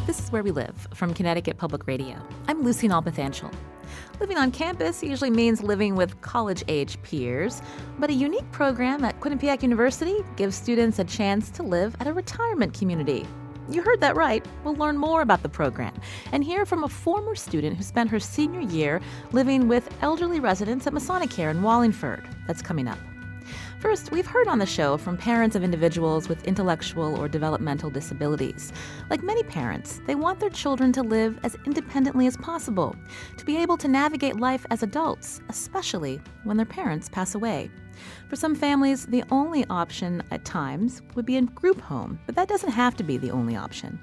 This is Where We Live from Connecticut Public Radio. I'm Lucy Nalpathanchel. Living on campus usually means living with college-age peers, but a unique program at Quinnipiac University gives students a chance to live at a retirement community. You heard that right. We'll learn more about the program and hear from a former student who spent her senior year living with elderly residents at Masonicare in Wallingford. That's coming up. First, we've heard on the show from parents of individuals with intellectual or developmental disabilities. Like many parents, they want their children to live as independently as possible, to be able to navigate life as adults, especially when their parents pass away. For some families, the only option at times would be a group home, but that doesn't have to be the only option.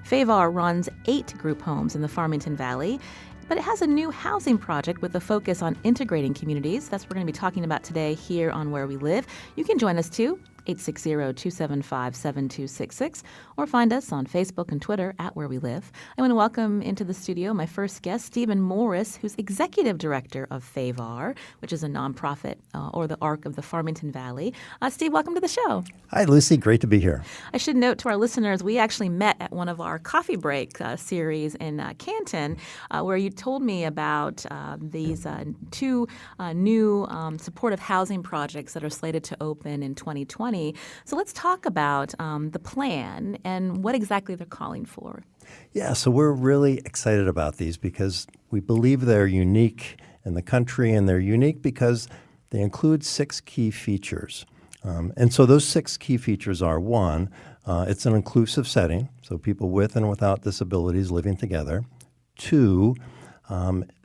Favarh runs 8 group homes in the Farmington Valley, but it has a new housing project with a focus on integrating communities. That's what we're going to be talking about today here on Where We Live. You can join us too, 860-275-7266, or find us on Facebook and Twitter at Where We Live. I want to welcome into the studio my first guest, Stephen Morris, who's Executive Director of Favarh, which is a nonprofit or the ARC of the Farmington Valley. Steve, welcome to the show. Hi, Lucy. Great to be here. I should note to our listeners, we actually met at one of our coffee break series in Canton, where you told me about these 2 new supportive housing projects that are slated to open in 2020. So let's talk about the plan and what exactly they're calling for. Yeah, so we're really excited about these because we believe they're unique in the country, and they're unique because they include 6 key features. And so those 6 key features are, 1, it's an inclusive setting, so people with and without disabilities living together. 2,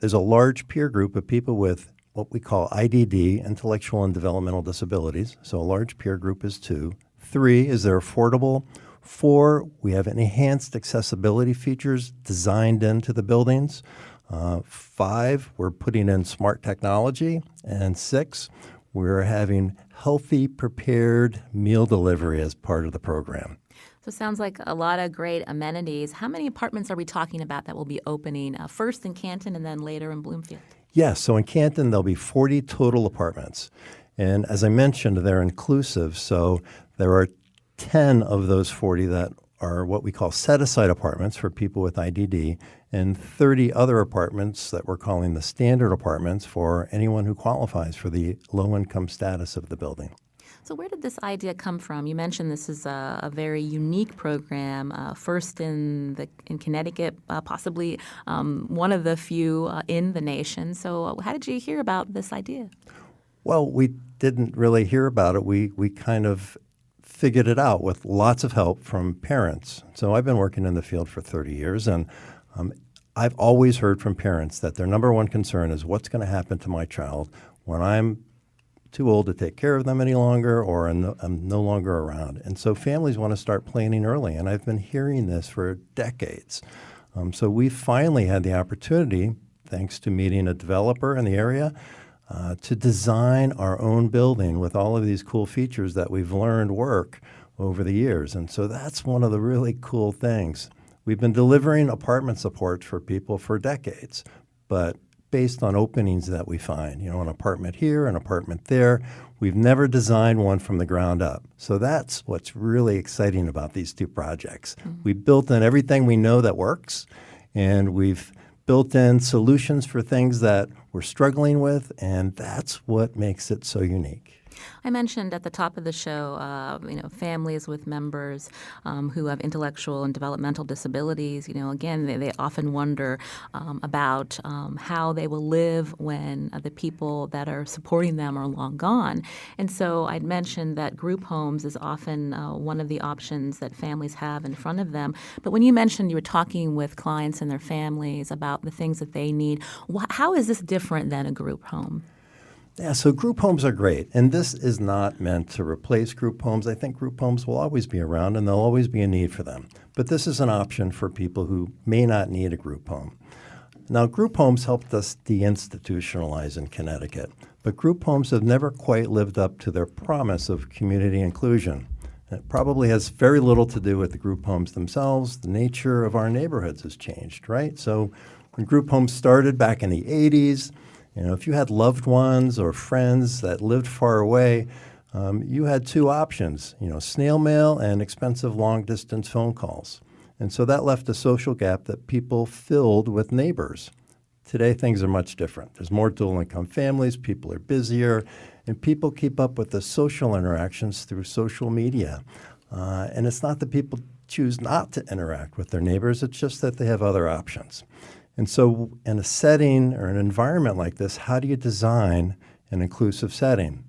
there's a large peer group of people with what we call IDD, intellectual and developmental disabilities. So a large peer group is 2. 3, is they're affordable. 4, we have enhanced accessibility features designed into the buildings. 5, we're putting in smart technology. And 6, we're having healthy, prepared meal delivery as part of the program. So it sounds like a lot of great amenities. How many apartments are we talking about that will be opening first in Canton and then later in Bloomfield? Yes, so in Canton, there'll be 40 total apartments. And as I mentioned, they're inclusive. So there are 10 of those 40 that are what we call set-aside apartments for people with IDD, and 30 other apartments that we're calling the standard apartments for anyone who qualifies for the low-income status of the building. So where did this idea come from? You mentioned this is a very unique program, first in Connecticut, possibly one of the few in the nation. So how did you hear about this idea? Well, we didn't really hear about it. We kind of figured it out with lots of help from parents. So I've been working in the field for 30 years, and I've always heard from parents that their number one concern is what's going to happen to my child when I'm too old to take care of them any longer, or I'm no longer around. And so families want to start planning early, and I've been hearing this for decades. So we finally had the opportunity, thanks to meeting a developer in the area, to design our own building with all of these cool features that we've learned work over the years. And so that's one of the really cool things. We've been delivering apartment support for people for decades, but based on openings that we find, an apartment here, an apartment there. We've never designed one from the ground up. So that's what's really exciting about these 2 projects. Mm-hmm. We built in everything we know that works, and we've built in solutions for things that we're struggling with, and that's what makes it so unique. I mentioned at the top of the show, families with members who have intellectual and developmental disabilities. Again, they often wonder about how they will live when the people that are supporting them are long gone. And so I'd mentioned that group homes is often one of the options that families have in front of them. But when you mentioned you were talking with clients and their families about the things that they need, how is this different than a group home? Yeah, so group homes are great, and this is not meant to replace group homes. I think group homes will always be around, and there'll always be a need for them. But this is an option for people who may not need a group home. Now, group homes helped us deinstitutionalize in Connecticut, but group homes have never quite lived up to their promise of community inclusion. It probably has very little to do with the group homes themselves. The nature of our neighborhoods has changed, right? So when group homes started back in the 80s, if you had loved ones or friends that lived far away, you had 2 options, snail mail and expensive long-distance phone calls. And so that left a social gap that people filled with neighbors. Today, things are much different. There's more dual-income families, people are busier, and people keep up with the social interactions through social media. And it's not that people choose not to interact with their neighbors, it's just that they have other options. And so in a setting or an environment like this, how do you design an inclusive setting?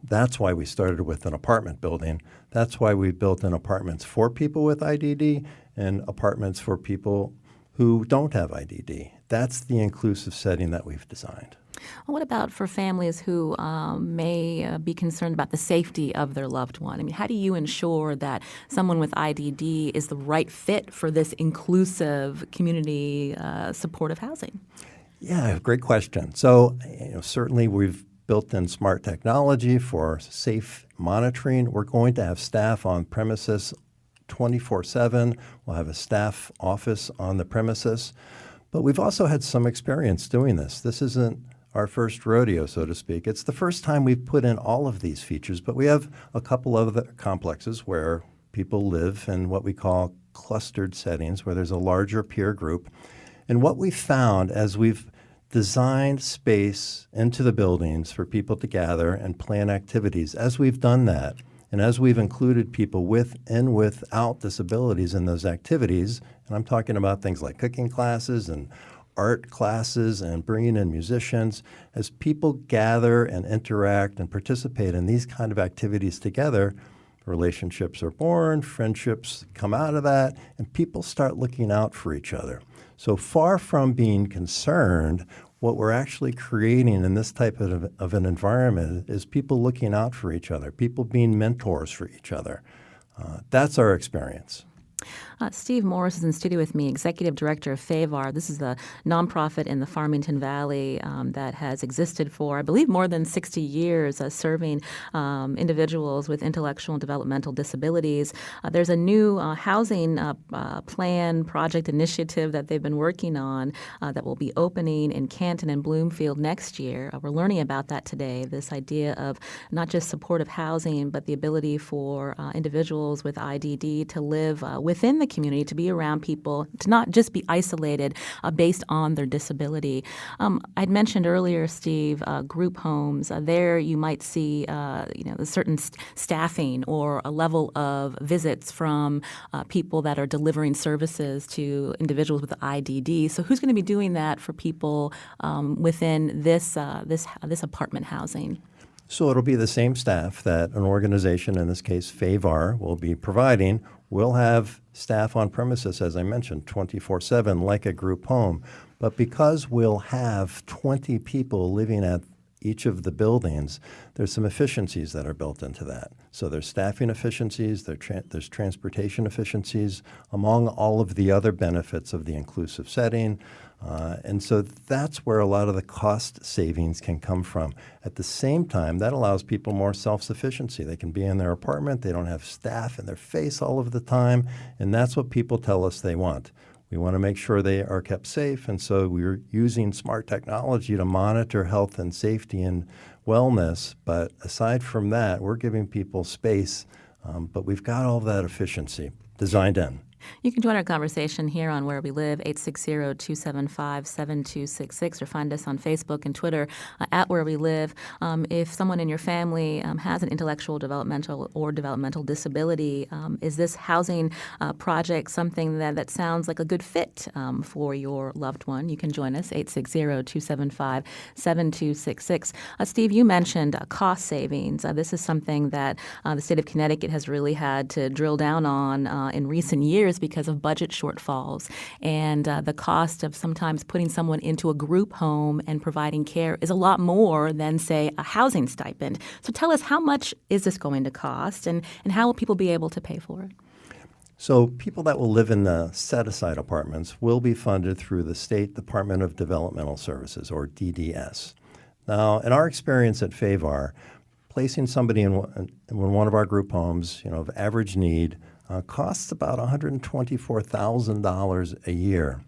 That's why we started with an apartment building. That's why we built in apartments for people with IDD and apartments for people who don't have IDD. That's the inclusive setting that we've designed. What about for families who may be concerned about the safety of their loved one? I mean, how do you ensure that someone with IDD is the right fit for this inclusive community supportive housing? Yeah, great question. So, certainly we've built in smart technology for safe monitoring. We're going to have staff on premises 24/7. We'll have a staff office on the premises. But we've also had some experience doing this. This isn't our first rodeo, so to speak. It's the first time we've put in all of these features, but we have a couple of other complexes where people live in what we call clustered settings, where there's a larger peer group. And what we found as we've designed space into the buildings for people to gather and plan activities, as we've done that, and as we've included people with and without disabilities in those activities, and I'm talking about things like cooking classes and art classes and bringing in musicians, as people gather and interact and participate in these kind of activities together, relationships are born, friendships come out of that, and people start looking out for each other. So far from being concerned, what we're actually creating in this type of an environment is people looking out for each other, people being mentors for each other. That's our experience. Steve Morris is in studio with me, Executive Director of Favarh. This is a nonprofit in the Farmington Valley that has existed for, I believe, more than 60 years, serving individuals with intellectual and developmental disabilities. There's a new housing plan project initiative that they've been working on that will be opening in Canton and Bloomfield next year. We're learning about that today, this idea of not just supportive housing, but the ability for individuals with IDD to live within the community, to be around people, to not just be isolated based on their disability. I'd mentioned earlier, Steve, group homes. There you might see a certain staffing or a level of visits from people that are delivering services to individuals with IDD. So who's going to be doing that for people within this apartment housing? So it'll be the same staff that an organization, in this case Favarh, will be providing. We'll have staff on premises, as I mentioned, 24/7, like a group home. But because we'll have 20 people living at each of the buildings, there's some efficiencies that are built into that. So there's staffing efficiencies, there's transportation efficiencies, among all of the other benefits of the inclusive setting. And so that's where a lot of the cost savings can come from. At the same time, that allows people more self-sufficiency. They can be in their apartment. They don't have staff in their face all of the time. And that's what people tell us they want. We want to make sure they are kept safe. And so we're using smart technology to monitor health and safety and wellness. But aside from that, we're giving people space. But we've got all of that efficiency designed in. You can join our conversation here on Where We Live, 860-275-7266, or find us on Facebook and Twitter at Where We Live. If someone in your family has an intellectual, developmental, or developmental disability, is this housing project something that sounds like a good fit for your loved one? You can join us, 860-275-7266. Steve, you mentioned cost savings. This is something that the state of Connecticut has really had to drill down on in recent years because of budget shortfalls. And the cost of sometimes putting someone into a group home and providing care is a lot more than, say, a housing stipend. So tell us, how much is this going to cost, and how will people be able to pay for it? So people that will live in the set-aside apartments will be funded through the State Department of Developmental Services, or DDS. Now, in our experience at Favarh, placing somebody in one of our group homes, of average need, costs about $124,000 a year.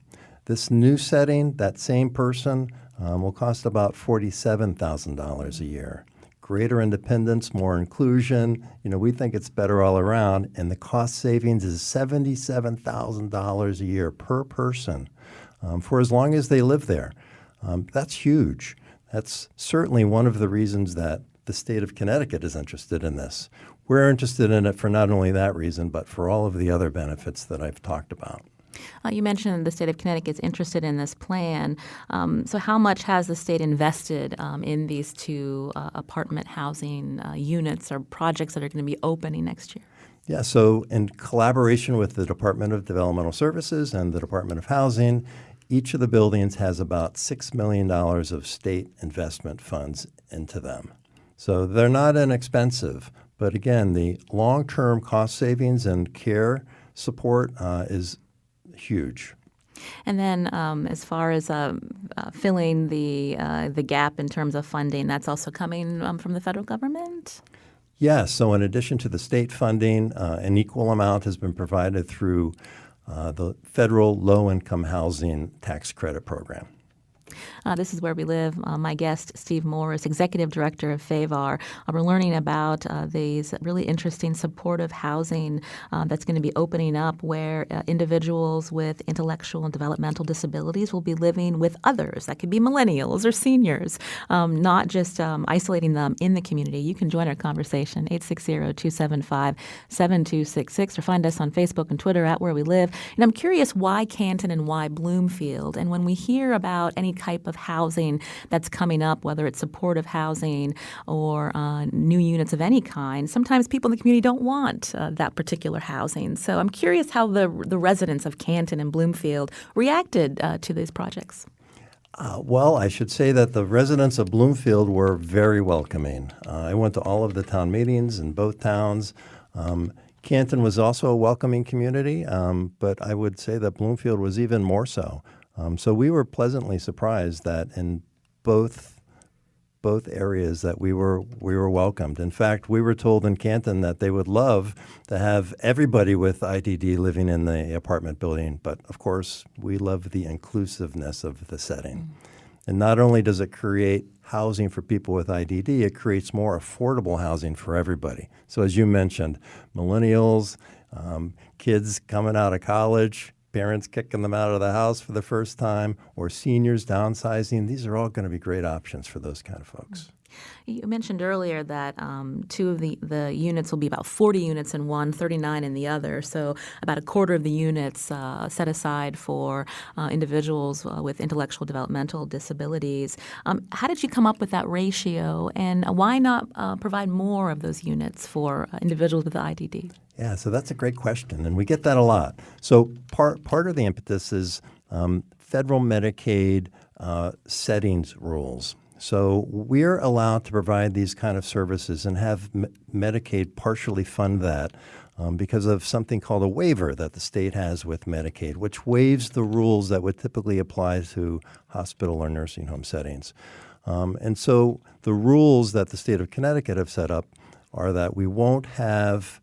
This new setting, that same person will cost about $47,000 a year. greater independence, more inclusion. We think it's better all around, and the cost savings is $77,000 a year per person for as long as they live there. That's huge. That's certainly one of the reasons that the state of Connecticut is interested in this. We're interested in it for not only that reason, but for all of the other benefits that I've talked about. You mentioned the state of Connecticut is interested in this plan. So how much has the state invested in these two apartment housing units or projects that are going to be opening next year? Yeah, so in collaboration with the Department of Developmental Services and the Department of Housing, each of the buildings has about $6 million of state investment funds into them. So they're not inexpensive. But again, the long-term cost savings and care support is huge. And then as far as filling the gap in terms of funding, that's also coming from the federal government? Yes. So in addition to the state funding, an equal amount has been provided through the federal low-income housing tax credit program. This is Where We Live. My guest, Steve Morris, Executive Director of Favarh. We're learning about these really interesting supportive housing that's going to be opening up where individuals with intellectual and developmental disabilities will be living with others. That could be millennials or seniors, not just isolating them in the community. You can join our conversation, 860-275-7266, or find us on Facebook and Twitter at Where We Live. And I'm curious why Canton and why Bloomfield? And when we hear about any type of housing that's coming up, whether it's supportive housing or new units of any kind, sometimes people in the community don't want that particular housing. So I'm curious how the residents of Canton and Bloomfield reacted to these projects. Well, I should say that the residents of Bloomfield were very welcoming. I went to all of the town meetings in both towns. Canton was also a welcoming community, but I would say that Bloomfield was even more so. So we were pleasantly surprised that in both areas that we were welcomed. In fact, we were told in Canton that they would love to have everybody with IDD living in the apartment building. But of course, we love the inclusiveness of the setting. Mm-hmm. And not only does it create housing for people with IDD, it creates more affordable housing for everybody. So as you mentioned, millennials, kids coming out of college, parents kicking them out of the house for the first time, or seniors downsizing. These are all going to be great options for those kind of folks. You mentioned earlier that two of the units will be about 40 units in one, 39 in the other. So about a quarter of the units set aside for individuals with intellectual developmental disabilities. How did you come up with that ratio, and why not provide more of those units for individuals with IDD? Yeah, so that's a great question, and we get that a lot. So part of the impetus is federal Medicaid settings rules. So we're allowed to provide these kind of services and have Medicaid partially fund that because of something called a waiver that the state has with Medicaid, which waives the rules that would typically apply to hospital or nursing home settings. And so the rules that the state of Connecticut have set up are that we won't have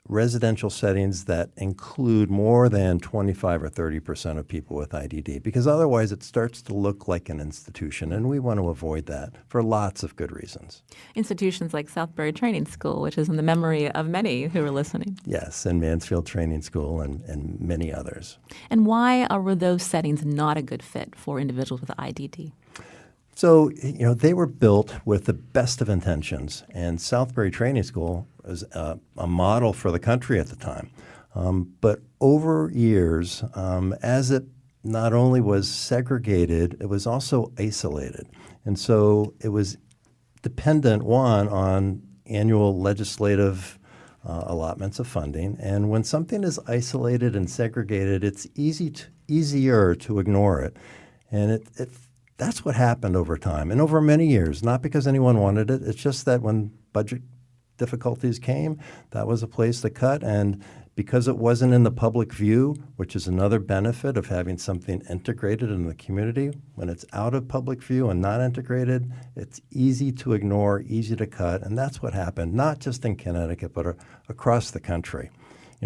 residential settings that include more than 25 or 30% of people with IDD, because otherwise it starts to look like an institution, and we want to avoid that for lots of good reasons. Institutions like Southbury Training School, which is in the memory of many who are listening. Yes, and Mansfield Training School and many others. And why were those settings not a good fit for individuals with IDD? So, they were built with the best of intentions, and Southbury Training School was a model for the country at the time. But over years, as it not only was segregated, it was also isolated. And so it was dependent, one, on annual legislative allotments of funding. And when something is isolated and segregated, it's easier to ignore it. And that's what happened over time and over many years, not because anyone wanted it. It's just that when budget difficulties came, that was a place to cut. And because it wasn't in the public view, which is another benefit of having something integrated in the community, when it's out of public view and not integrated, it's easy to ignore, easy to cut. And that's what happened, not just in Connecticut, but across the country.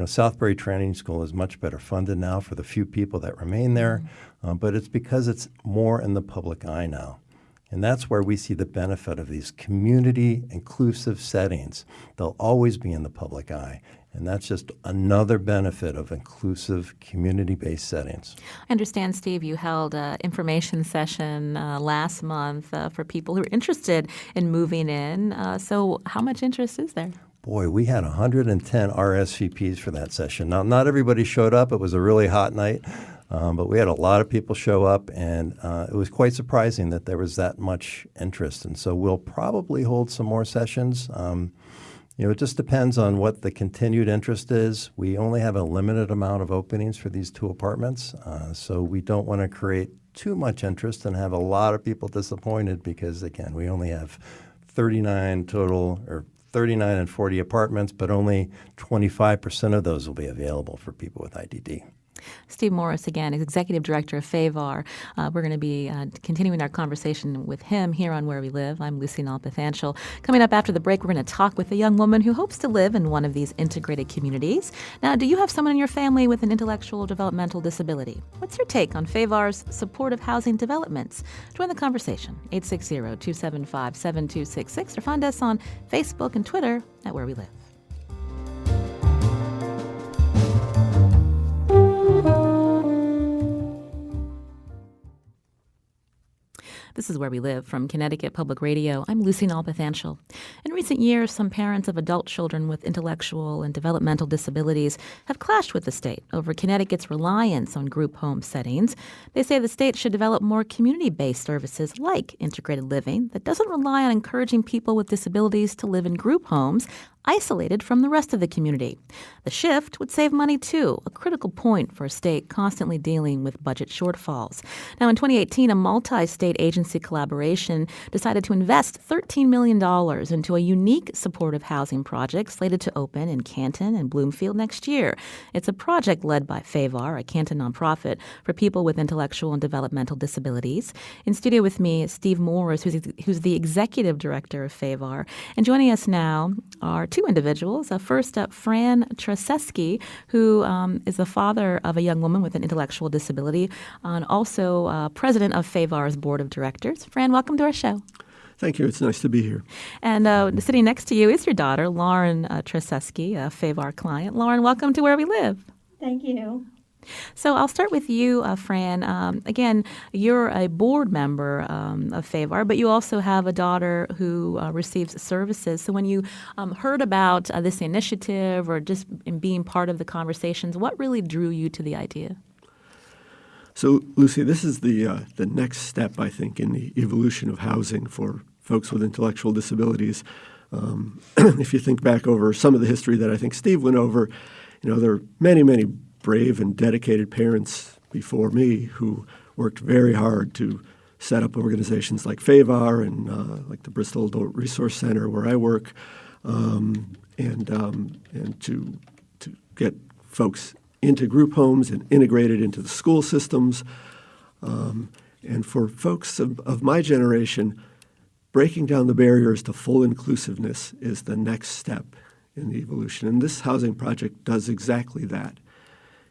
Southbury Training School is much better funded now for the few people that remain there, but it's because it's more in the public eye now. And that's where we see the benefit of these community inclusive settings. They'll always be in the public eye. And that's just another benefit of inclusive community-based settings. I understand, Steve, you held an information session last month for people who are interested in moving in. So how much interest is there? Boy, we had 110 RSVPs for that session. Now, not everybody showed up. It was a really hot night, but we had a lot of people show up, and it was quite surprising that there was that much interest. And so we'll probably hold some more sessions. It just depends on what the continued interest is. We only have a limited amount of openings for these 2 apartments, so we don't want to create too much interest and have a lot of people disappointed because, again, we only have 39 total, or 39 and 40 apartments, but only 25% of those will be available for people with IDD. Steve Morris, again, is Executive Director of Favarh. We're going to be continuing our conversation with him here on Where We Live. I'm Lucy Nalpathanchel. Coming up after the break, we're going to talk with a young woman who hopes to live in one of these integrated communities. Now, do you have someone in your family with an intellectual or developmental disability? What's your take on Favarh's supportive housing developments? Join the conversation, 860-275-7266, or find us on Facebook and Twitter at Where We Live. This is Where We Live from Connecticut Public Radio. I'm Lucy Nalpathanchel. In recent years, some parents of adult children with intellectual and developmental disabilities have clashed with the state over Connecticut's reliance on group home settings. They say the state should develop more community-based services like integrated living that doesn't rely on encouraging people with disabilities to live in group homes isolated from the rest of the community. The shift would save money, too, a critical point for a state constantly dealing with budget shortfalls. Now, in 2018, a multi-state agency collaboration decided to invest $13 million into a unique supportive housing project slated to open in Canton and Bloomfield next year. It's a project led by Favarh, a Canton nonprofit for people with intellectual and developmental disabilities. In studio with me is Steve Morris, who's the executive director of Favarh. And joining us now are 2 individuals. First up, Fran Traceski, who is the father of a young woman with an intellectual disability and also president of Favarh's board of directors. Fran, welcome to our show. Thank you. It's nice to be here. And sitting next to you is your daughter, Lauren Traceski, a Favarh client. Lauren, welcome to Where We Live. Thank you. So I'll start with you, Fran. Again, you're a board member of Favarh, but you also have a daughter who receives services. So when you heard about this initiative or just in being part of the conversations, what really drew you to the idea? So, Lucy, this is the next step, I think, in the evolution of housing for folks with intellectual disabilities. If you think back over some of the history that I think Steve went over, there are many, many brave and dedicated parents before me who worked very hard to set up organizations like Favarh and like the Bristol Adult Resource Center where I work, and to get folks into group homes and integrated into the school systems. And for folks of my generation, breaking down the barriers to full inclusiveness is the next step in the evolution. And this housing project does exactly that.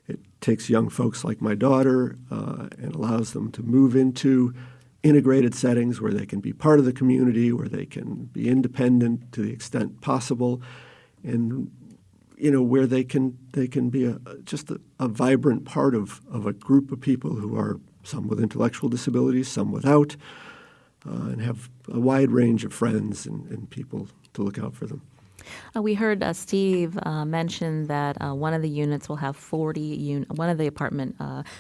It takes young folks like my daughter and allows them to move into integrated settings where they can be part of the community, where they can be independent to the extent possible, and where they can be just a vibrant part of a group of people who are some with intellectual disabilities, some without, and have a wide range of friends and people to look out for them. We heard Steve mention that one of the units will have 40 one of the apartment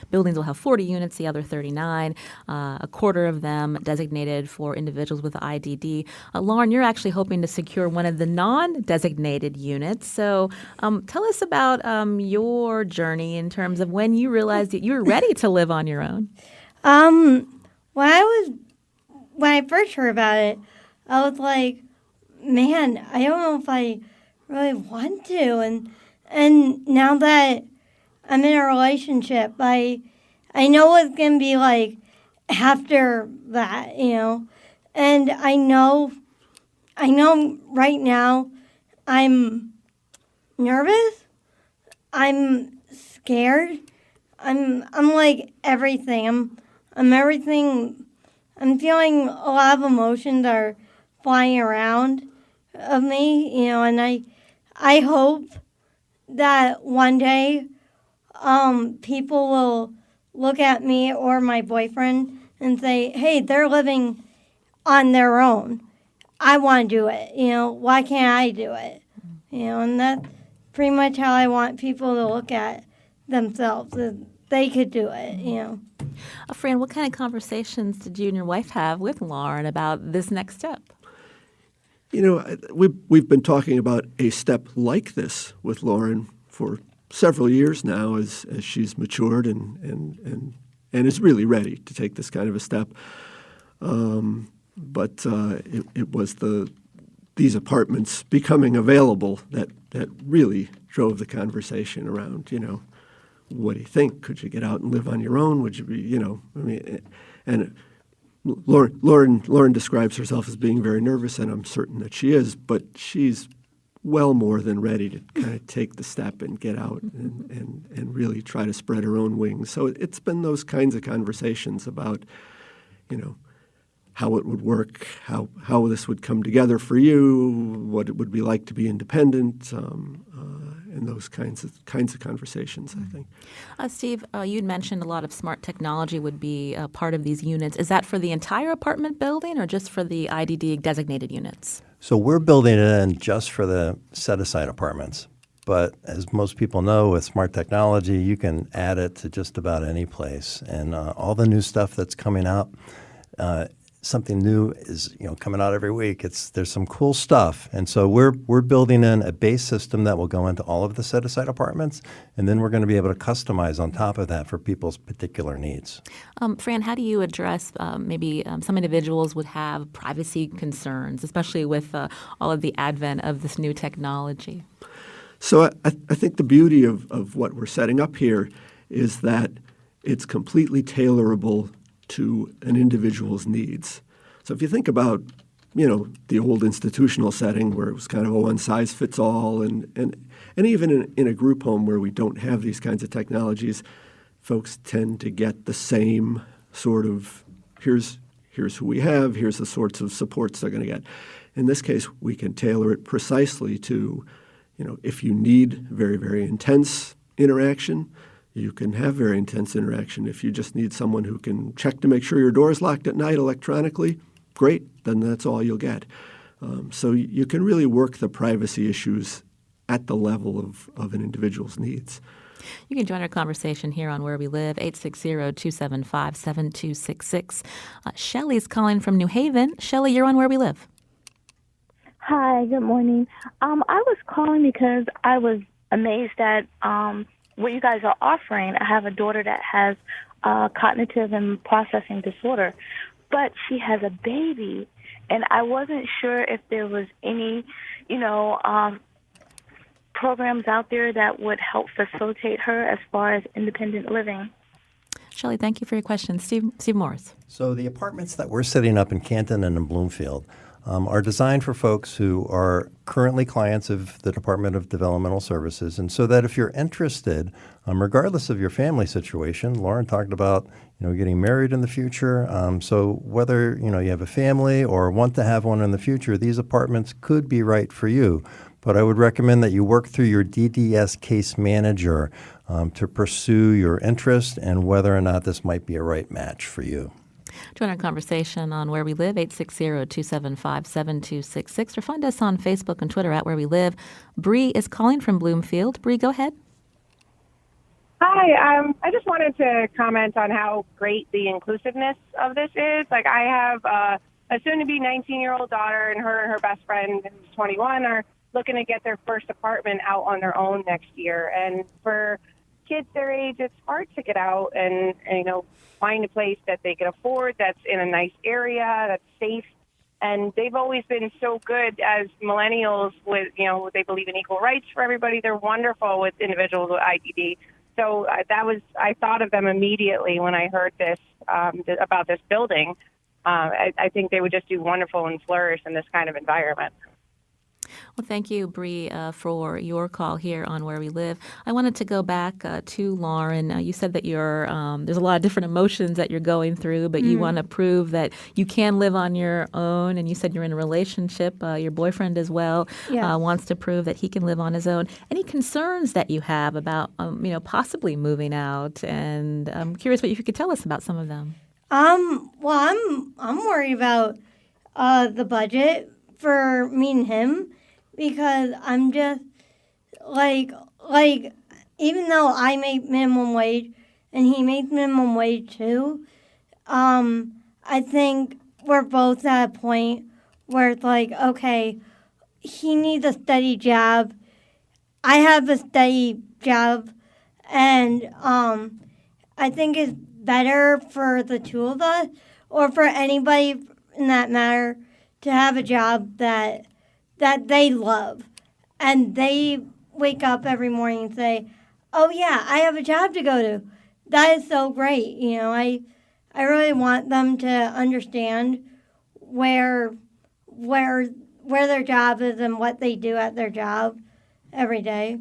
buildings will have 40 units, the other 39, a quarter of them designated for individuals with IDD. Lauren, you're actually hoping to secure one of the non-designated units. So tell us about your journey in terms of when you realized that you were ready to live on your own. When I first heard about it, I was like, man, I don't know if I really want to. And now that I'm in a relationship, I know what it's going to be like after that, And I know right now I'm nervous. I'm scared. I'm like everything. I'm everything I'm feeling a lot of emotions are flying around of me, and I hope that one day people will look at me or my boyfriend and say, hey, they're living on their own. I want to do it. Why can't I do it? And that's pretty much how I want people to look at themselves, that they could do it. Fran, what kind of conversations did you and your wife have with Lauren about this next step? We've been talking about a step like this with Lauren for several years now as she's matured and is really ready to take this kind of a step. But it was these apartments becoming available that really drove the conversation around, what do you think? Could you get out and live on your own? Would you be, and Lauren describes herself as being very nervous, and I'm certain that she is, but she's well more than ready to kind of take the step and get out and really try to spread her own wings. So it's been those kinds of conversations about, how it would work, how this would come together for you, what it would be like to be independent, and those kinds of conversations, I think. Steve, you'd mentioned a lot of smart technology would be a part of these units. Is that for the entire apartment building or just for the IDD designated units? So we're building it in just for the set-aside apartments. But as most people know, with smart technology, you can add it to just about any place. And all the new stuff that's coming out, something new is coming out every week. There's some cool stuff, and so we're building in a base system that will go into all of the set-aside apartments, and then we're going to be able to customize on top of that for people's particular needs. Fran, how do you address maybe some individuals would have privacy concerns, especially with all of the advent of this new technology? So I think the beauty of what we're setting up here is that it's completely tailorable to an individual's needs. So if you think about, the old institutional setting where it was kind of a one-size-fits-all, and even in a group home where we don't have these kinds of technologies, folks tend to get the same sort of, here's who we have, here's the sorts of supports they're going to get. In this case, we can tailor it precisely to, if you need very, very intense interaction, you can have very intense interaction. If you just need someone who can check to make sure your door is locked at night electronically, great, then that's all you'll get. So you can really work the privacy issues at the level of an individual's needs. You can join our conversation here on Where We Live, 860-275-7266. Shelley's calling from New Haven. Shelley, you're on Where We Live. Hi, good morning. I was calling because I was amazed at what you guys are offering. I have a daughter that has cognitive and processing disorder, but she has a baby, and I wasn't sure if there was any, programs out there that would help facilitate her as far as independent living. Shelley, thank you for your question. Steve Morris. So the apartments that we're setting up in Canton and in Bloomfield are designed for folks who are currently clients of the Department of Developmental Services, and so that if you're interested, regardless of your family situation, Lauren talked about getting married in the future. So whether you have a family or want to have one in the future, these apartments could be right for you. But I would recommend that you work through your DDS case manager to pursue your interest and whether or not this might be a right match for you. Join our conversation on Where We Live, 860-275-7266, or find us on Facebook and Twitter at Where We Live. Bree is calling from Bloomfield. Bree, go ahead. Hi, I just wanted to comment on how great the inclusiveness of this is. Like, I have a soon-to-be 19-year-old daughter, and her best friend, who's 21, are looking to get their first apartment out on their own next year. And for kids their age, it's hard to get out and find a place that they can afford, that's in a nice area, that's safe. And they've always been so good as millennials with, they believe in equal rights for everybody. They're wonderful with individuals with IDD. So I thought of them immediately when I heard this, about this building. I think they would just do wonderful and flourish in this kind of environment. Well, thank you, Bree, for your call here on Where We Live. I wanted to go back to Lauren. You said that there's a lot of different emotions that you're going through, but you want to prove that you can live on your own. And you said you're in a relationship. Your boyfriend as well wants to prove that he can live on his own. Any concerns that you have about, possibly moving out? And I'm curious what you could tell us about some of them. Well, I'm worried about the budget for me and him, because I'm just like even though I make minimum wage and he makes minimum wage too, I think we're both at a point where it's like, okay, he needs a steady job, I have a steady job, and I think it's better for the two of us, or for anybody in that matter, to have a job that they love, and they wake up every morning and say, oh yeah, I have a job to go to. That is so great. I really want them to understand where their job is and what they do at their job every day.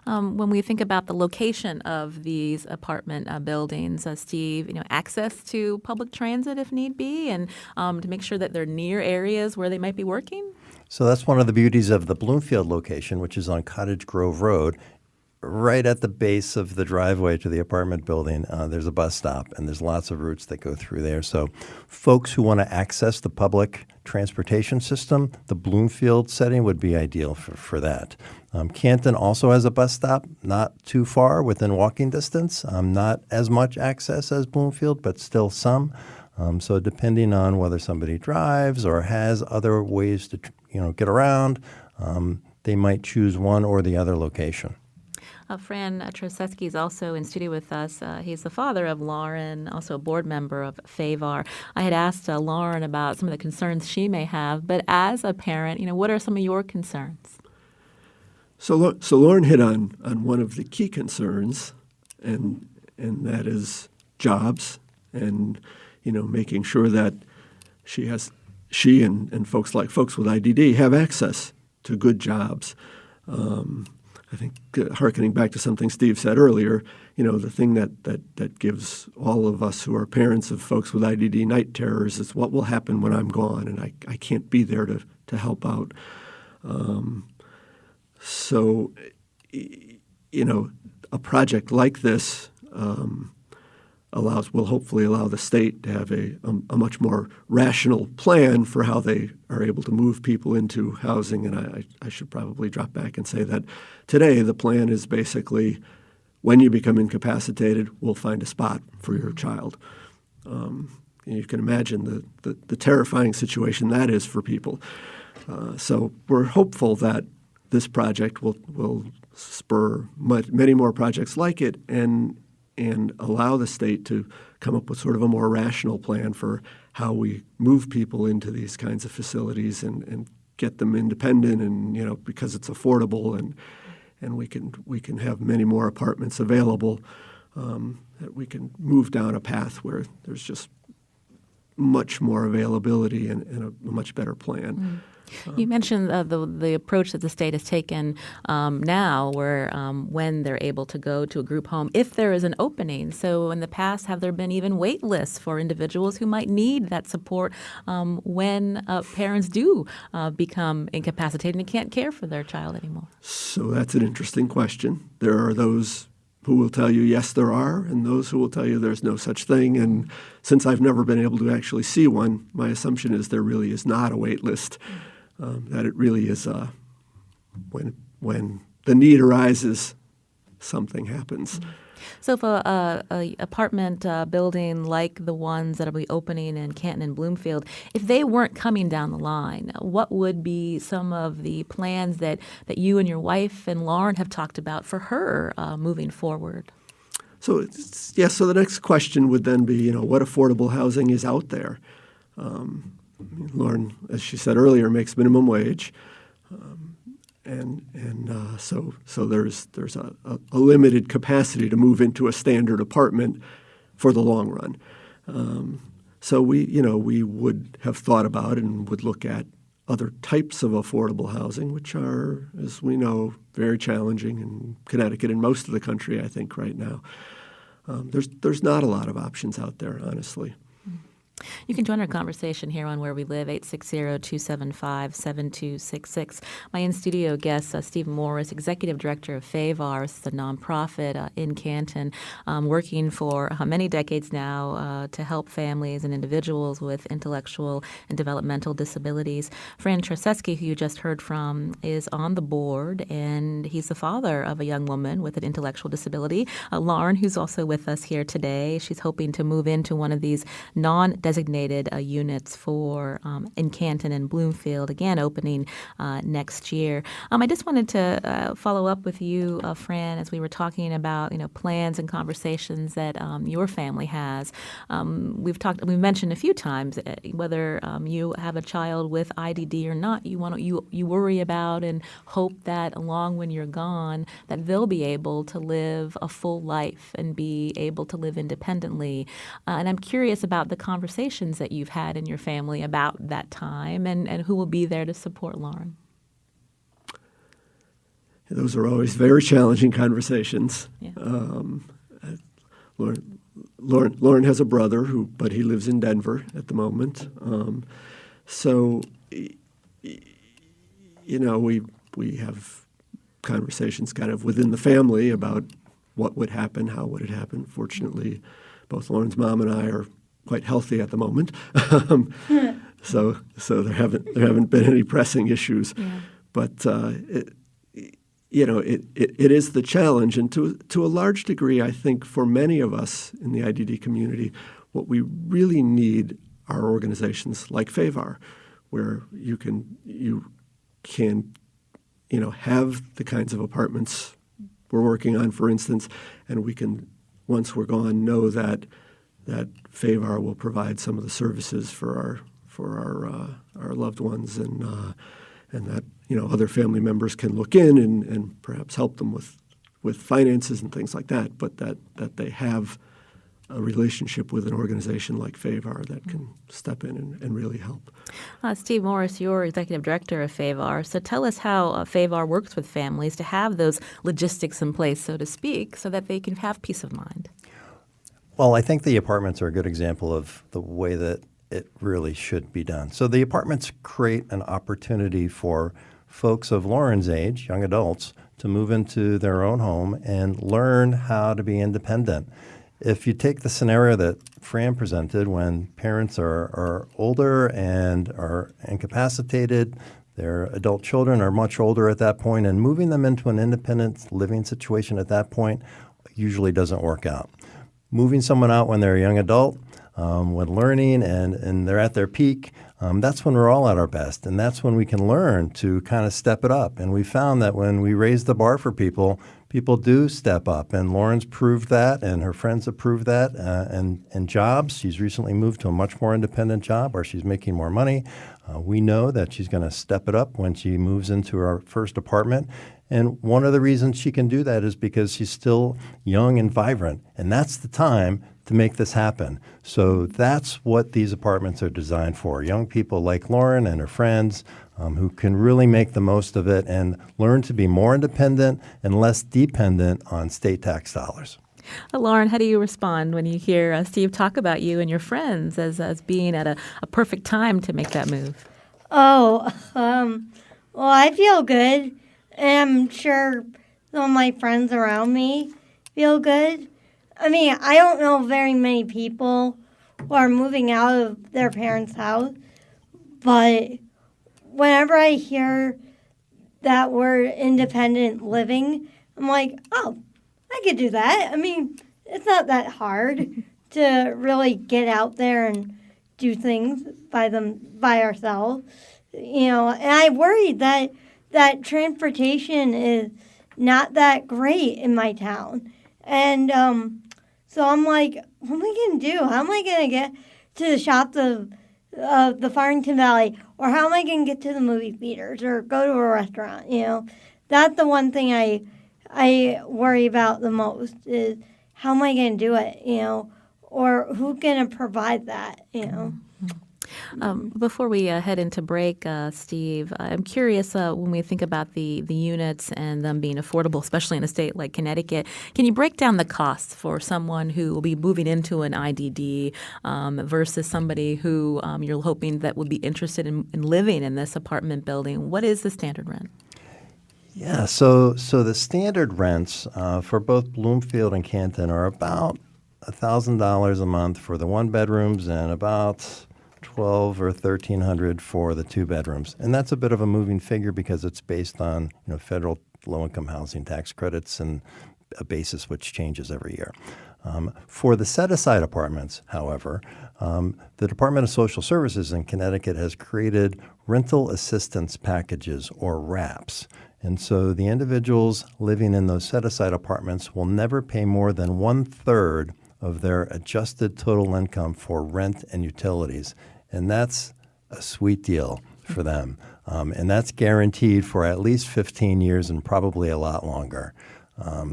When we think about the location of these apartment buildings, Steve, access to public transit if need be, and to make sure that they're near areas where they might be working? So that's one of the beauties of the Bloomfield location, which is on Cottage Grove Road. Right at the base of the driveway to the apartment building, there's a bus stop, and there's lots of routes that go through there. So folks who want to access the public transportation system, the Bloomfield setting would be ideal for that. Canton also has a bus stop not too far, within walking distance. Not as much access as Bloomfield, but still some. So depending on whether somebody drives or has other ways to get around, they might choose one or the other location. Fran Traceski is also in studio with us. He's the father of Lauren, also a board member of Favarh. I had asked Lauren about some of the concerns she may have, but as a parent, what are some of your concerns? So Lauren hit on one of the key concerns, and that is jobs, and making sure that she and folks with IDD have access to good jobs. I think hearkening back to something Steve said earlier, the thing that gives all of us who are parents of folks with IDD night terrors is what will happen when I'm gone, and I can't be there to help out. So, a project like this will hopefully allow the state to have a much more rational plan for how they are able to move people into housing. And I should probably drop back and say that today the plan is basically, when you become incapacitated, we'll find a spot for your child. You can imagine the terrifying situation that is for people. So we're hopeful that this project will spur many more projects like it, and allow the state to come up with sort of a more rational plan for how we move people into these kinds of facilities and get them independent, and because it's affordable, and we can have many more apartments available, that we can move down a path where there's just much more availability and a much better plan. Mm. You mentioned the approach that the state has taken now, where when they're able to go to a group home, if there is an opening. So in the past, have there been even wait lists for individuals who might need that support when parents do become incapacitated and can't care for their child anymore? So that's an interesting question. There are those who will tell you, yes, there are, and those who will tell you there's no such thing. And since I've never been able to actually see one, my assumption is there really is not a wait list. That it really is when the need arises, something happens. So if a apartment building like the ones that will be opening in Canton and Bloomfield, if they weren't coming down the line, what would be some of the plans that you and your wife and Lauren have talked about for her moving forward? So so the next question would then be, what affordable housing is out there? Lauren, as she said earlier, makes minimum wage, so there's a limited capacity to move into a standard apartment for the long run. So we would have thought about and would look at other types of affordable housing, which are, as we know, very challenging in Connecticut and most of the country, I think, right now. There's not a lot of options out there, honestly. You can join our conversation here on Where We Live, 860-275-7266. My in-studio guest, Steve Morris, Executive Director of Favarh, it's a nonprofit in Canton, working for many decades now to help families and individuals with intellectual and developmental disabilities. Fran Traceski, who you just heard from, is on the board, and he's the father of a young woman with an intellectual disability. Lauren, who's also with us here today, she's hoping to move into one of these non-designated units for in Canton and Bloomfield, again opening next year. I just wanted to follow up with you, Fran, as we were talking about plans and conversations that your family has. We've mentioned a few times whether you have a child with IDD or not. You worry about and hope that along when you're gone, that they'll be able to live a full life and be able to live independently. And I'm curious about the conversations that you've had in your family about that time and who will be there to support Lauren. Those are always very challenging conversations. Yeah. Lauren has a brother but he lives in Denver at the moment. So we have conversations kind of within the family about what would happen, how would it happen. Fortunately, both Lauren's mom and I are quite healthy at the moment, so there haven't been any pressing issues. Yeah. But it is the challenge, and to a large degree, I think for many of us in the IDD community, what we really need are organizations like Favarh, where you can have the kinds of apartments we're working on, for instance, and we can, once we're gone, know that Favarh will provide some of the services for our loved ones, and that other family members can look in and perhaps help them with finances and things like that. But that they have a relationship with an organization like Favarh that can step in and really help. Steve Morris, you're Executive Director of Favarh. So tell us how Favarh works with families to have those logistics in place, so to speak, so that they can have peace of mind. Well, I think the apartments are a good example of the way that it really should be done. So the apartments create an opportunity for folks of Lauren's age, young adults, to move into their own home and learn how to be independent. If you take the scenario that Fran presented, when parents are older and are incapacitated, their adult children are much older at that point, and moving them into an independent living situation at that point usually doesn't work out. Moving someone out when they're a young adult, when learning and they're at their peak, that's when we're all at our best. And that's when we can learn to kind of step it up. And we found that when we raise the bar for people, people do step up. And Lauren's proved that, and her friends have proved that. And jobs, she's recently moved to a much more independent job where she's making more money. We know that she's going to step it up when she moves into her first apartment. And one of the reasons she can do that is because she's still young and vibrant. And that's the time to make this happen. So that's what these apartments are designed for. Young people like Lauren and her friends who can really make the most of it and learn to be more independent and less dependent on state tax dollars. Lauren, how do you respond when you hear Steve talk about you and your friends as being at a perfect time to make that move? Well, I feel good. And I'm sure some of my friends around me feel good. I mean, I don't know very many people who are moving out of their parents' house, but whenever I hear that word independent living, I'm like, oh, I could do that. I mean, it's not that hard to really get out there and do things by ourselves, and I worry that transportation is not that great in my town. And so I'm like, what am I going to do? How am I going to get to the shops of the Farmington Valley? Or how am I going to get to the movie theaters or go to a restaurant? That's the one thing I worry about the most is how am I going to do it, or who's going to provide that, Before we head into break, Steve, I'm curious when we think about the units and them being affordable, especially in a state like Connecticut, can you break down the costs for someone who will be moving into an IDD versus somebody who you're hoping that would be interested in living in this apartment building? What is the standard rent? Yeah, so the standard rents for both Bloomfield and Canton are about $1,000 a month for the one bedrooms and about $1,200 or $1,300 for the two bedrooms, and that's a bit of a moving figure because it's based on federal low-income housing tax credits and a basis which changes every year. For the set-aside apartments, however, the Department of Social Services in Connecticut has created rental assistance packages, or RAPs. And so the individuals living in those set-aside apartments will never pay more than 1/3 of their adjusted total income for rent and utilities. And that's a sweet deal for them. And that's guaranteed for at least 15 years and probably a lot longer.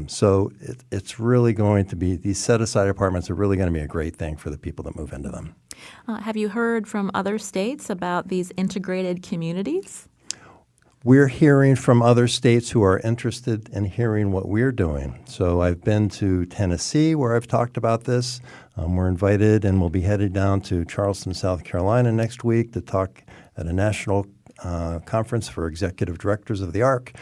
So it's really going to be, these set-aside apartments are really going to be a great thing for the people that move into them. Have you heard from other states about these integrated communities? We're hearing from other states who are interested in hearing what we're doing. So I've been to Tennessee where I've talked about this. We're invited and we'll be headed down to Charleston, South Carolina next week to talk at a national conference for executive directors of the ARC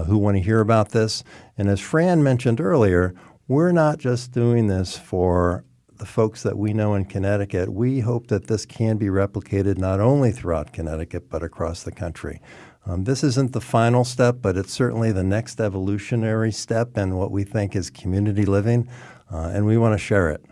who want to hear about this. And as Fran mentioned earlier, we're not just doing this for the folks that we know in Connecticut. We hope that this can be replicated not only throughout Connecticut but across the country. This isn't the final step, but it's certainly the next evolutionary step in what we think is community living, and we want to share it.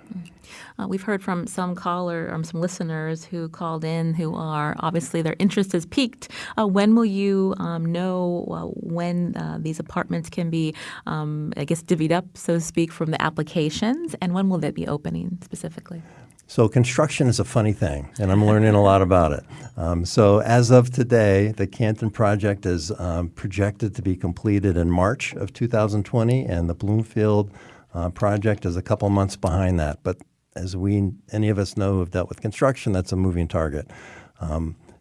We've heard from some some listeners who called in who are obviously their interest is piqued. When will you know when these apartments can be, divvied up, so to speak, from the applications, and when will they be opening specifically? So construction is a funny thing, and I'm learning a lot about it. So as of today, the Canton project is projected to be completed in March of 2020, and the Bloomfield project is a couple months behind that. But as any of us know who have dealt with construction, that's a moving target.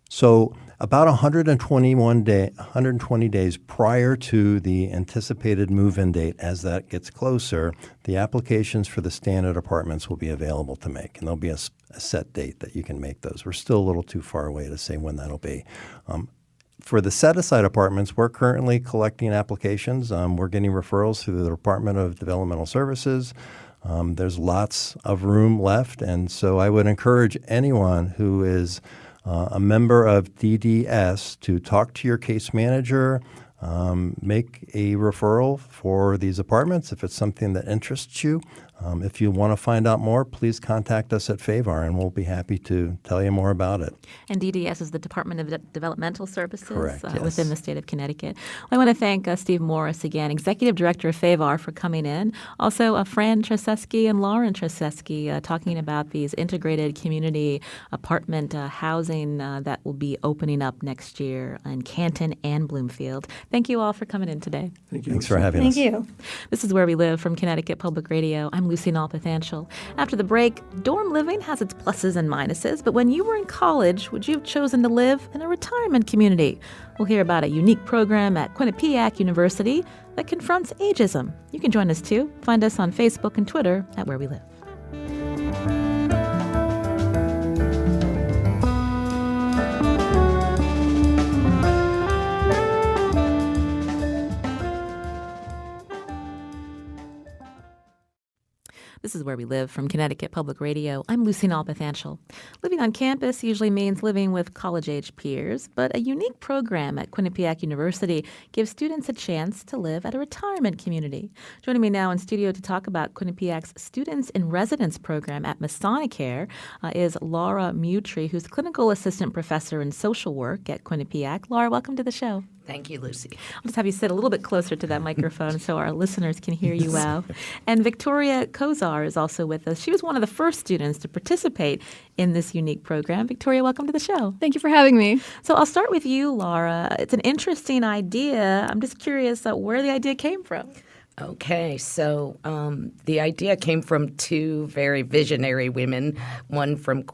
So about 120 days prior to the anticipated move-in date, as that gets closer, the applications for the standard apartments will be available to make, and there'll be a set date that you can make those. We're still a little too far away to say when that'll be. For the set-aside apartments, we're currently collecting applications. We're getting referrals through the Department of Developmental Services. There's lots of room left, and so I would encourage anyone who is a member of DDS to talk to your case manager, make a referral for these apartments if it's something that interests you. If you want to find out more, please contact us at Favarh, and we'll be happy to tell you more about it. And DDS is the Department of Developmental Services. Correct, yes. Within the state of Connecticut. I want to thank Steve Morris again, Executive Director of Favarh, for coming in. Also, Fran Traceski and Lauren Traceski talking about these integrated community apartment housing that will be opening up next year in Canton and Bloomfield. Thank you all for coming in today. Thank you. Thanks for having us. Thank you. This is Where We Live from Connecticut Public Radio. I'm Lucy Nalpathanchel. After the break, dorm living has its pluses and minuses, but when you were in college, would you have chosen to live in a retirement community? We'll hear about a unique program at Quinnipiac University that confronts ageism. You can join us too. Find us on Facebook and Twitter at Where We Live. This is Where We Live from Connecticut Public Radio. I'm Lucy Nalpathanchel. Living on campus usually means living with college-age peers, but a unique program at Quinnipiac University gives students a chance to live at a retirement community. Joining me now in studio to talk about Quinnipiac's Students in Residence program at Masonicare is Laura Mutrie, who's Clinical Assistant Professor in Social Work at Quinnipiac. Laura, welcome to the show. Thank you, Lucy. I'll just have you sit a little bit closer to that microphone so our listeners can hear you well. And Victoria Kozar is also with us. She was one of the first students to participate in this unique program. Victoria, welcome to the show. Thank you for having me. So I'll start with you, Laura. It's an interesting idea. I'm just curious where the idea came from. Okay, so the idea came from two very visionary women, one from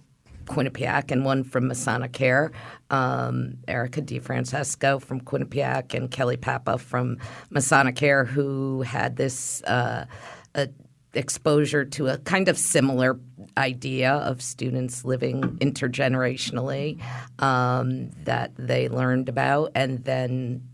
Quinnipiac and one from Masonicare. Erica DiFrancesco from Quinnipiac and Kelly Papa from Masonicare, who had this exposure to a kind of similar idea of students living intergenerationally that they learned about and then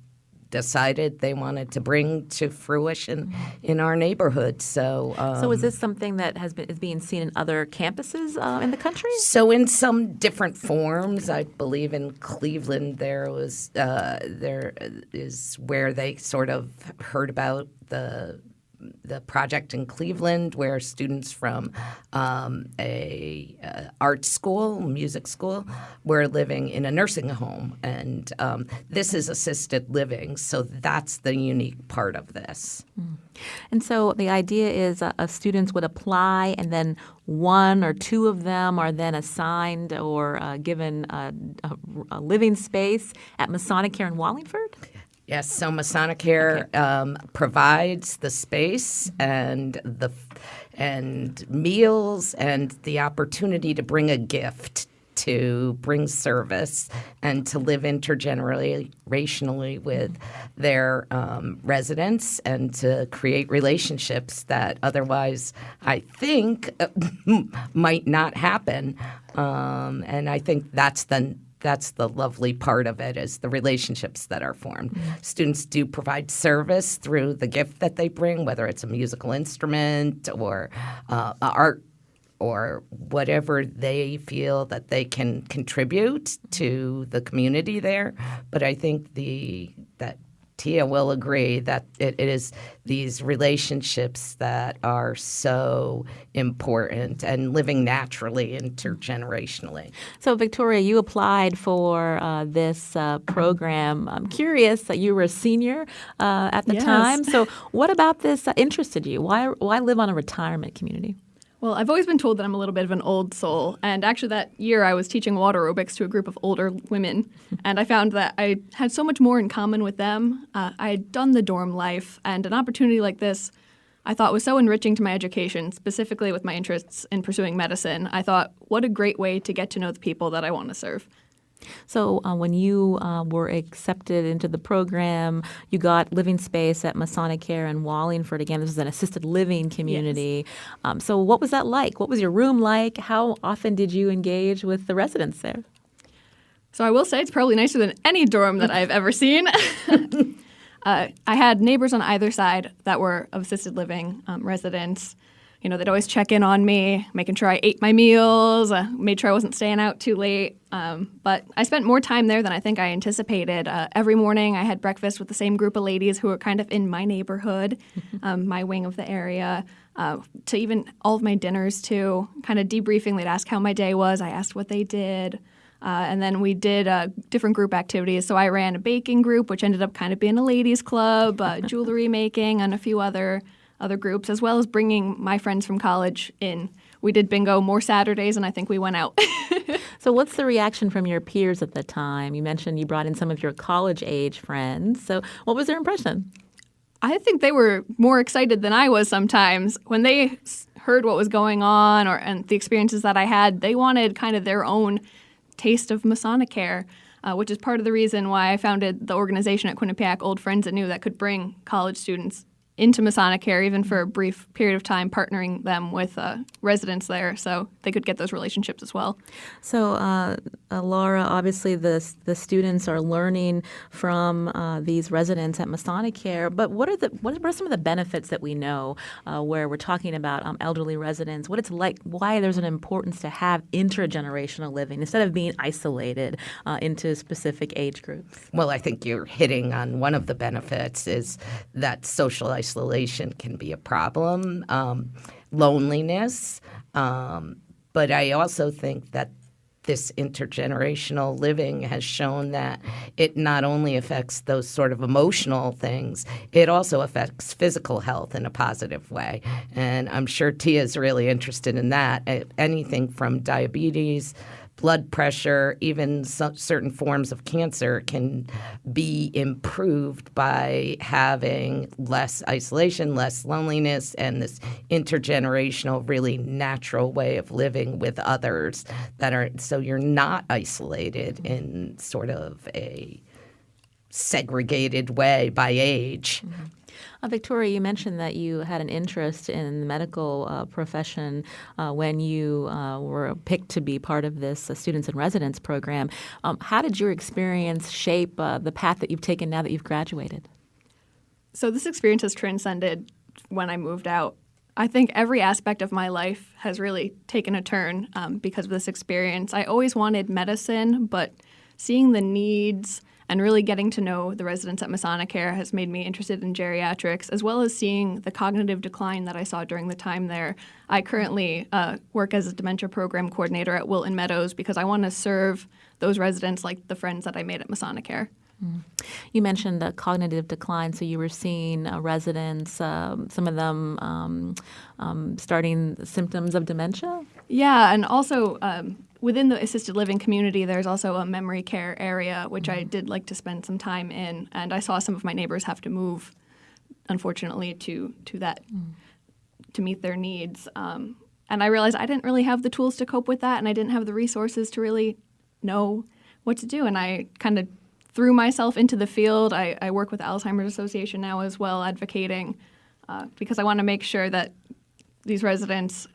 decided they wanted to bring to fruition in our neighborhood. So is this something that is being seen in other campuses in the country? So in some different forms, I believe in Cleveland there is where they sort of heard about the project in Cleveland where students from a art school, music school, were living in a nursing home. And this is assisted living, so that's the unique part of this. And so the idea is students would apply and then one or two of them are then assigned or given a living space at Masonicare in Wallingford? Yes, so Masonicare provides the space and meals and the opportunity to bring a gift, to bring service, and to live intergenerationally with their residents and to create relationships that otherwise I think might not happen. And I think that's the lovely part of it is the relationships that are formed. Students do provide service through the gift that they bring, whether it's a musical instrument or art or whatever they feel that they can contribute to the community there. But I think that Tia will agree that it is these relationships that are so important and living naturally intergenerationally. So, Victoria, you applied for this program. I'm curious that you were a senior at the time. So what about this interested you? Why live on a retirement community? Well, I've always been told that I'm a little bit of an old soul. And actually that year I was teaching water aerobics to a group of older women. And I found that I had so much more in common with them. I had done the dorm life. And an opportunity like this I thought was so enriching to my education, specifically with my interests in pursuing medicine. I thought, what a great way to get to know the people that I want to serve. So when you were accepted into the program, you got living space at Masonicare in Wallingford. Again, this is an assisted living community. Yes. So what was that like? What was your room like? How often did you engage with the residents there? So I will say it's probably nicer than any dorm that I've ever seen. I had neighbors on either side that were of assisted living residents. You know, they'd always check in on me, making sure I ate my meals, made sure I wasn't staying out too late. But I spent more time there than I think I anticipated. Every morning I had breakfast with the same group of ladies who were kind of in my neighborhood, my wing of the area, to even all of my dinners too, kind of debriefing. They'd ask how my day was. I asked what they did. And then we did different group activities. So I ran a baking group, which ended up kind of being a ladies' club, jewelry making, and a few other groups, as well as bringing my friends from college in. We did bingo more Saturdays, and I think we went out. So what's the reaction from your peers at the time? You mentioned you brought in some of your college-age friends. So what was their impression? I think they were more excited than I was sometimes. When they heard what was going on and the experiences that I had, they wanted kind of their own taste of Masonicare, which is part of the reason why I founded the organization at Quinnipiac, Old Friends Anew, that could bring college students into Masonicare, even for a brief period of time, partnering them with residents there so they could get those relationships as well. So, Laura, obviously the students are learning from these residents at Masonicare, but what are some of the benefits that we know where we're talking about elderly residents, what it's like, why there's an importance to have intergenerational living instead of being isolated into specific age groups? Well, I think you're hitting on one of the benefits is that social isolation can be a problem, loneliness, but I also think that this intergenerational living has shown that it not only affects those sort of emotional things, it also affects physical health in a positive way. And I'm sure Tia's really interested in that. Anything from diabetes, blood pressure, even certain forms of cancer can be improved by having less isolation, less loneliness, and this intergenerational, really natural way of living with others so you're not isolated in sort of a segregated way by age. Mm-hmm. Victoria, you mentioned that you had an interest in the medical profession when you were picked to be part of this Students in Residence program. How did your experience shape the path that you've taken now that you've graduated? So this experience has transcended when I moved out. I think every aspect of my life has really taken a turn because of this experience. I always wanted medicine, but seeing the needs and really getting to know the residents at Masonicare has made me interested in geriatrics, as well as seeing the cognitive decline that I saw during the time there. I currently work as a dementia program coordinator at Wilton Meadows because I want to serve those residents like the friends that I made at Masonicare. Mm. You mentioned cognitive decline, so you were seeing residents, some of them starting symptoms of dementia? Yeah, and also within the assisted living community, there's also a memory care area, which I did like to spend some time in. And I saw some of my neighbors have to move, unfortunately, to that to meet their needs. And I realized I didn't really have the tools to cope with that, and I didn't have the resources to really know what to do. And I kind of threw myself into the field. I work with the Alzheimer's Association now as well, advocating, because I want to make sure that these residents,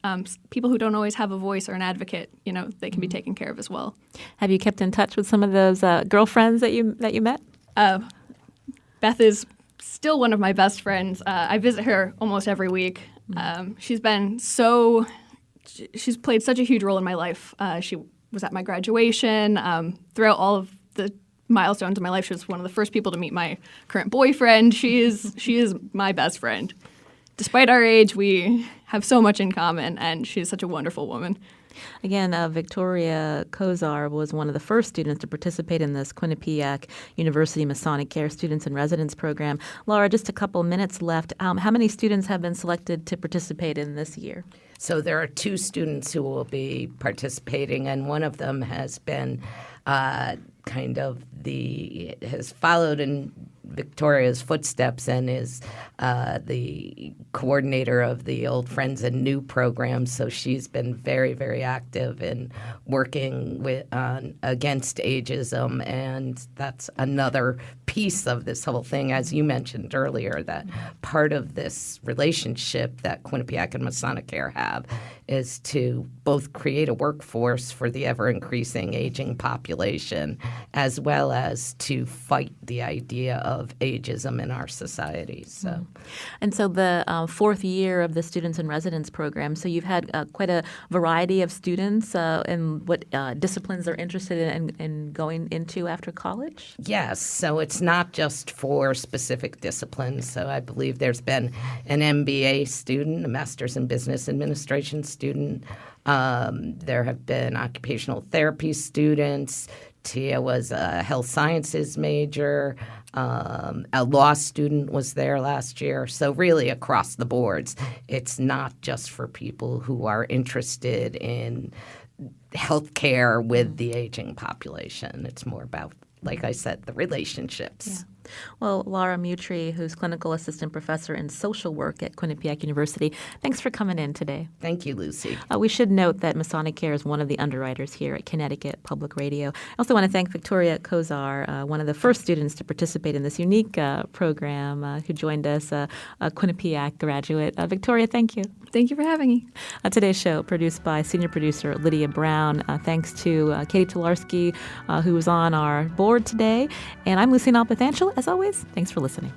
people who don't always have a voice or an advocate, they can be taken care of as well. Have you kept in touch with some of those girlfriends that you met? Beth is still one of my best friends. I visit her almost every week. She's played such a huge role in my life. She was at my graduation. Throughout all of the milestones in my life, she was one of the first people to meet my current boyfriend. She is my best friend. Despite our age, we have so much in common, and she's such a wonderful woman. Again, Victoria Kozar was one of the first students to participate in this Quinnipiac University-Masonicare Students in Residence program. Laura, just a couple minutes left. How many students have been selected to participate in this year? So there are 2 students who will be participating, and one of them has been has followed in Victoria's footsteps and is the coordinator of the Old Friends and New program. So she's been very, very active in working against ageism, and that's another piece of this whole thing, as you mentioned earlier, that part of this relationship that Quinnipiac and Masonicare have is to both create a workforce for the ever-increasing aging population, as well as to fight the idea of ageism in our society. So, And so the 4th year of the Students in Residence program, so you've had quite a variety of students and what disciplines they're interested in going into after college? Yes, so it's not just for specific disciplines. So I believe there's been an MBA student, a Master's in Business Administration student. There have been occupational therapy students. Tia was a health sciences major. A law student was there last year. So really across the boards, it's not just for people who are interested in healthcare with the aging population. It's more about, like I said, the relationships. Yeah. Well, Laura Mutrie, who's clinical assistant professor in social work at Quinnipiac University, thanks for coming in today. Thank you, Lucy. We should note that Masonicare is one of the underwriters here at Connecticut Public Radio. I also want to thank Victoria Kozar, one of the first students to participate in this unique program, who joined us, a Quinnipiac graduate. Victoria, thank you. Thank you for having me. Today's show produced by senior producer Lydia Brown. Thanks to Catie Talarski, who was on our board today. And I'm Lucy Nalpathanchel. As always, thanks for listening.